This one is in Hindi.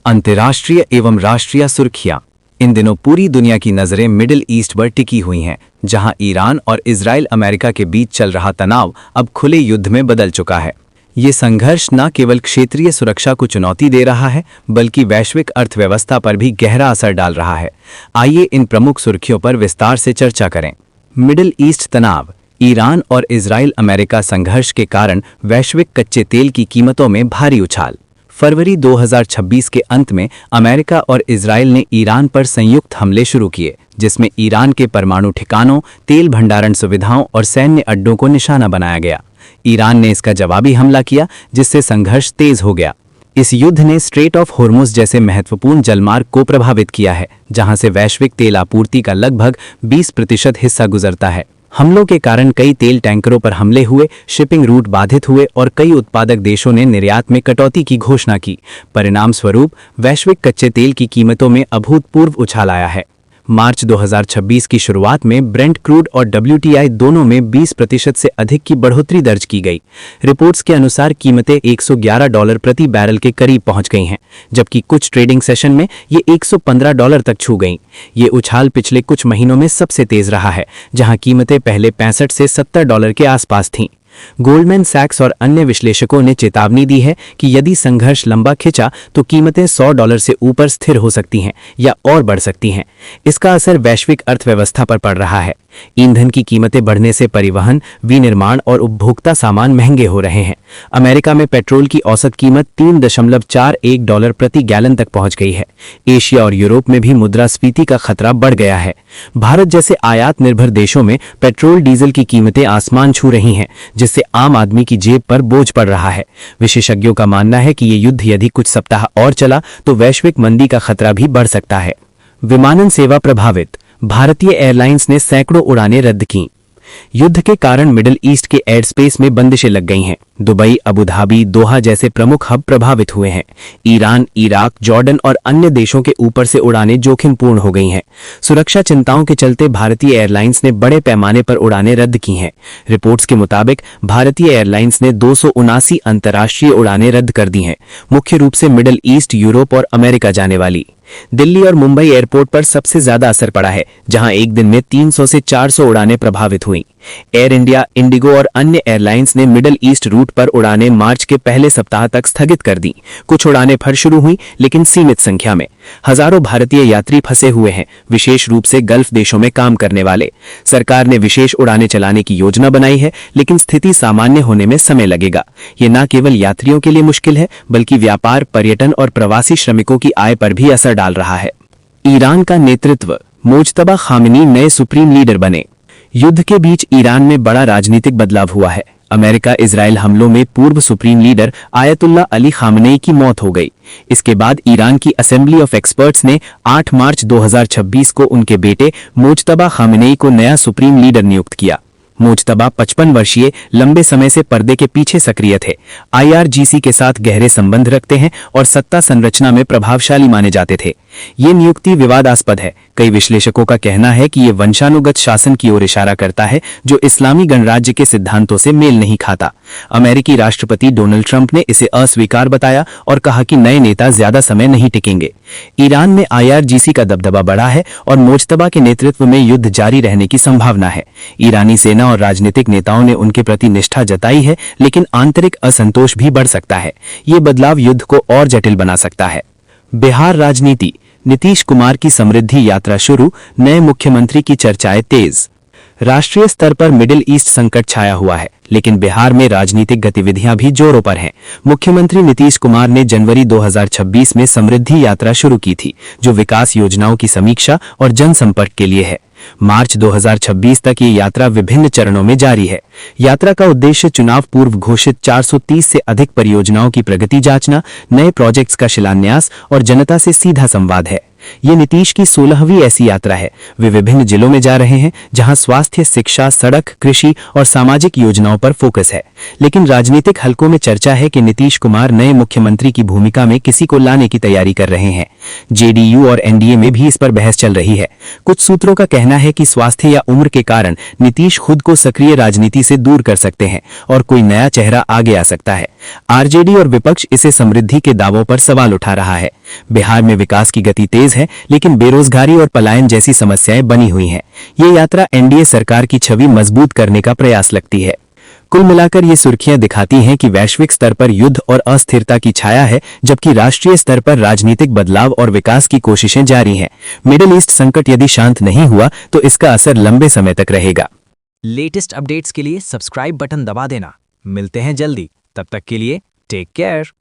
अंतर्राष्ट्रीय एवं राष्ट्रीय सुर्खियां। इन दिनों पूरी दुनिया की नजरें मिडिल ईस्ट पर टिकी हुई हैं, जहां ईरान और इजराइल अमेरिका के बीच चल रहा तनाव अब खुले युद्ध में बदल चुका है। ये संघर्ष न केवल क्षेत्रीय सुरक्षा को चुनौती दे रहा है, बल्कि वैश्विक अर्थव्यवस्था पर भी गहरा असर डाल रहा है। आइए इन प्रमुख सुर्खियों पर विस्तार से चर्चा करें। मिडिल ईस्ट तनाव। ईरान और इजराइल अमेरिका संघर्ष के कारण वैश्विक कच्चे तेल की कीमतों में भारी उछाल। फरवरी 2026 के अंत में अमेरिका और इजराइल ने ईरान पर संयुक्त हमले शुरू किए, जिसमें ईरान के परमाणु ठिकानों, तेल भंडारण सुविधाओं और सैन्य अड्डों को निशाना बनाया गया। ईरान ने इसका जवाबी हमला किया, जिससे संघर्ष तेज हो गया। इस युद्ध ने स्ट्रेट ऑफ होर्मुज जैसे महत्वपूर्ण जलमार्ग को प्रभावित किया है, जहां से वैश्विक तेल आपूर्ति का लगभग 20% हिस्सा गुजरता है। हमलों के कारण कई तेल टैंकरों पर हमले हुए, शिपिंग रूट बाधित हुए और कई उत्पादक देशों ने निर्यात में कटौती की घोषणा की। परिणाम स्वरूप वैश्विक कच्चे तेल की कीमतों में अभूतपूर्व उछाल आया है। मार्च 2026 की शुरुआत में ब्रेंट क्रूड और WTI दोनों में 20% से अधिक की बढ़ोतरी दर्ज की गई। रिपोर्ट्स के अनुसार कीमतें $111 प्रति बैरल के करीब पहुंच गई हैं, जबकि कुछ ट्रेडिंग सेशन में ये $115 तक छू गईं। ये उछाल पिछले कुछ महीनों में सबसे तेज रहा है, जहां कीमतें पहले $65 से $70 के आसपास थीं। गोल्डमैन सैक्स और अन्य विश्लेषकों ने चेतावनी दी है कि यदि संघर्ष लंबा खिंचा तो कीमतें $100 से ऊपर स्थिर हो सकती हैं या और बढ़ सकती हैं। इसका असर वैश्विक अर्थव्यवस्था पर पड़ रहा है। ईंधन की कीमतें बढ़ने से परिवहन, विनिर्माण और उपभोक्ता सामान महंगे हो रहे हैं। अमेरिका में पेट्रोल की औसत कीमत $3.41 प्रति गैलन तक पहुंच गई है। एशिया और यूरोप में भी मुद्रास्फीति का खतरा बढ़ गया है। भारत जैसे आयात निर्भर देशों में पेट्रोल डीजल की कीमतें आसमान छू रही हैं, जिससे आम आदमी की जेब पर बोझ पड़ रहा है। विशेषज्ञों का मानना है कि ये युद्ध यदि कुछ सप्ताह और चला तो वैश्विक मंदी का खतरा भी बढ़ सकता है। विमानन सेवा प्रभावित। भारतीय एयरलाइंस ने सैकड़ों उड़ानें रद्द की। युद्ध के कारण मिडिल ईस्ट के एयर स्पेस में बंदिशें लग गई हैं। दुबई, अबू धाबी, दोहा जैसे प्रमुख हब प्रभावित हुए हैं। ईरान, इराक, जॉर्डन और अन्य देशों के ऊपर से उड़ानें जोखिमपूर्ण हो गई हैं। सुरक्षा चिंताओं के चलते भारतीय एयरलाइंस ने बड़े पैमाने पर उड़ानें रद्द की हैं। रिपोर्ट्स के मुताबिक भारतीय एयरलाइंस ने 279 अंतर्राष्ट्रीय उड़ानें रद्द कर दी हैं, मुख्य रूप से मिडिल ईस्ट, यूरोप और अमेरिका जाने वाली। दिल्ली और मुंबई एयरपोर्ट पर सबसे ज्यादा असर पड़ा है, जहां एक दिन में 300 से 400 उड़ानें प्रभावित हुईं। एयर इंडिया, इंडिगो और अन्य एयरलाइंस ने मिडिल ईस्ट रूट पर उड़ानें मार्च के पहले सप्ताह तक स्थगित कर दी। कुछ उड़ानें फिर शुरू हुई, लेकिन सीमित संख्या में। हजारों भारतीय यात्री फंसे हुए हैं, विशेष रूप से गल्फ देशों में काम करने वाले। सरकार ने विशेष उड़ानें चलाने की योजना बनाई है, लेकिन स्थिति सामान्य होने में समय लगेगा। ये न केवल यात्रियों के लिए मुश्किल है, बल्कि व्यापार, पर्यटन और प्रवासी श्रमिकों की आय पर भी असर डाल रहा है। ईरान का नेतृत्व। मुज्तबा खामेनी नए सुप्रीम लीडर बने। युद्ध के बीच ईरान में बड़ा राजनीतिक बदलाव हुआ है। अमेरिका इजराइल हमलों में पूर्व supreme leader ayatollah Ali Khamenei की मौत हो गई। इसके बाद ईरान की असेंबली ऑफ एक्सपर्ट्स ने 8 मार्च 2026 को उनके बेटे मुज्तबा खामेनी को नया सुप्रीम लीडर नियुक्त किया। मुज्तबा 55 वर्षीय, लंबे समय से पर्दे के पीछे सक्रिय थे। IRGC के साथ गहरे संबंध रखते हैं और सत्ता संरचना में प्रभावशाली माने जाते थे। ये नियुक्ति विवादास्पद है। कई विश्लेषकों का कहना है कि ये वंशानुगत शासन की ओर इशारा करता है, जो इस्लामी गणराज्य के सिद्धांतों से मेल नहीं खाता। अमेरिकी राष्ट्रपति डोनाल्ड ट्रंप ने इसे अस्वीकार बताया और कहा कि नए नेता ज्यादा समय नहीं टिकेंगे। ईरान में IRGC का दबदबा बढ़ा है और मुज्तबा के नेतृत्व में युद्ध जारी रहने की संभावना है। ईरानी सेना और राजनीतिक नेताओं ने उनके प्रति निष्ठा जताई है, लेकिन आंतरिक असंतोष भी बढ़ सकता है। ये बदलाव युद्ध को और जटिल बना सकता है। बिहार राजनीति। नीतीश कुमार की समृद्धि यात्रा शुरू, नए मुख्यमंत्री की चर्चाएं तेज। राष्ट्रीय स्तर पर मिडिल ईस्ट संकट छाया हुआ है, लेकिन बिहार में राजनीतिक गतिविधियां भी जोरों पर हैं। मुख्यमंत्री नीतीश कुमार ने जनवरी 2026 में समृद्धि यात्रा शुरू की थी, जो विकास योजनाओं की समीक्षा और जनसंपर्क के लिए है। मार्च 2026 तक ये यात्रा विभिन्न चरणों में जारी है। यात्रा का उद्देश्य चुनाव पूर्व घोषित 430 से अधिक परियोजनाओं की प्रगति जांचना, नए प्रोजेक्ट्स का शिलान्यास और जनता से सीधा संवाद है। ये नीतीश की 16वीं ऐसी यात्रा है। वे विभिन्न जिलों में जा रहे हैं, जहां स्वास्थ्य, शिक्षा, सड़क, कृषि और सामाजिक योजनाओं पर फोकस है। लेकिन राजनीतिक हलकों में चर्चा है कि नीतीश कुमार नए मुख्यमंत्री की भूमिका में किसी को लाने की तैयारी कर रहे हैं। JDU और NDA में भी इस पर बहस चल रही है। कुछ सूत्रों का कहना है कि स्वास्थ्य या उम्र के कारण नीतीश खुद को सक्रिय राजनीति से दूर कर सकते हैं और कोई नया चेहरा आगे आ सकता है। RJD और विपक्ष इसे समृद्धि के दावों पर सवाल उठा रहा है। बिहार में विकास की गति तेज है, लेकिन बेरोजगारी और पलायन जैसी समस्याएं बनी हुई हैं। ये यात्रा एनडीए सरकार की छवि मजबूत करने का प्रयास लगती है। कुल मिलाकर ये सुर्खियां दिखाती हैं कि वैश्विक स्तर पर युद्ध और अस्थिरता की छाया है, जबकि राष्ट्रीय स्तर पर राजनीतिक बदलाव और विकास की कोशिशें जारी हैं। मिडिल ईस्ट संकट यदि शांत नहीं हुआ तो इसका असर लंबे समय तक रहेगा। लेटेस्ट अपडेट्स के लिए सब्सक्राइब बटन दबा देना। मिलते हैं जल्दी, तब तक के लिए टेक केयर।